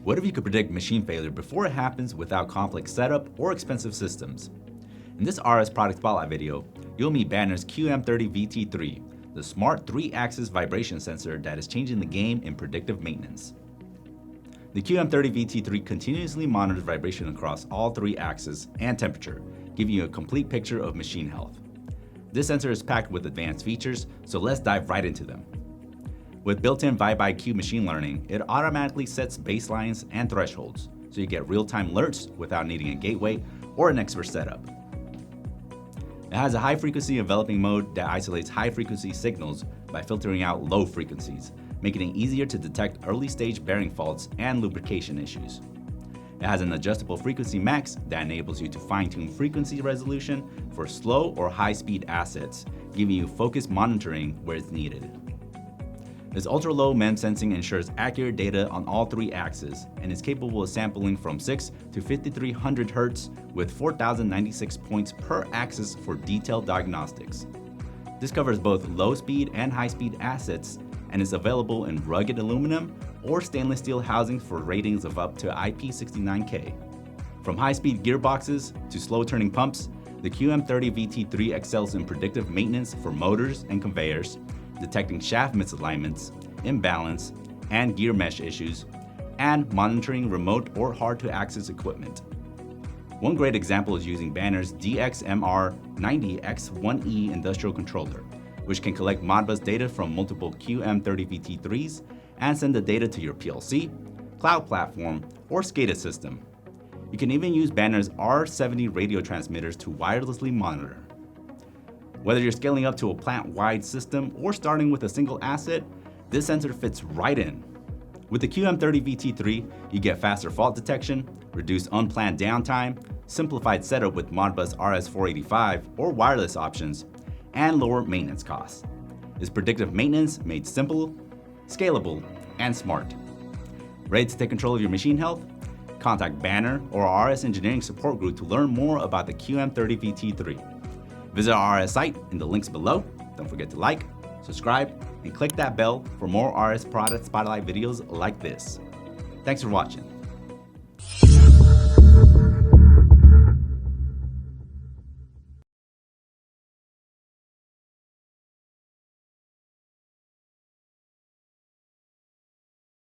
What if you could predict machine failure before it happens without complex setup or expensive systems? In this RS Product Spotlight video, you'll meet Banner's QM30VT3, the smart 3-axis vibration sensor that is changing the game in predictive maintenance. The QM30VT3 continuously monitors vibration across all 3 axes and temperature, giving you a complete picture of machine health. This sensor is packed with advanced features, so let's dive right into them. With built-in VibIQ machine learning, it automatically sets baselines and thresholds, so you get real-time alerts without needing a gateway or an expert setup. It has a high-frequency enveloping mode that isolates high-frequency signals by filtering out low frequencies, making it easier to detect early-stage bearing faults and lubrication issues. It has an adjustable frequency max that enables you to fine-tune frequency resolution for slow or high-speed assets, giving you focused monitoring where it's needed. Its ultra-low MEM sensing ensures accurate data on all 3 axes and is capable of sampling from 6 to 5300 Hz with 4096 points per axis for detailed diagnostics. This covers both low-speed and high-speed assets and is available in rugged aluminum or stainless steel housing for ratings of up to IP69K. From high-speed gearboxes to slow-turning pumps, the QM30VT3 excels in predictive maintenance for motors and conveyors, detecting shaft misalignments, imbalance, and gear mesh issues, and monitoring remote or hard-to-access equipment. One great example is using Banner's DXMR90X1E industrial controller, which can collect Modbus data from multiple QM30VT3s and send the data to your PLC, cloud platform, or SCADA system. You can even use Banner's R70 radio transmitters to wirelessly monitor. Whether you're scaling up to a plant-wide system or starting with a single asset, this sensor fits right in. With the QM30VT3, you get faster fault detection, reduced unplanned downtime, simplified setup with Modbus RS485 or wireless options, and lower maintenance costs. It's predictive maintenance made simple, scalable, and smart. Ready to take control of your machine health? Contact Banner or our RS Engineering support group to learn more about the QM30VT3. Visit our RS site in the links below. Don't forget to like, subscribe, and click that bell for more RS Product Spotlight videos like this. Thanks for watching.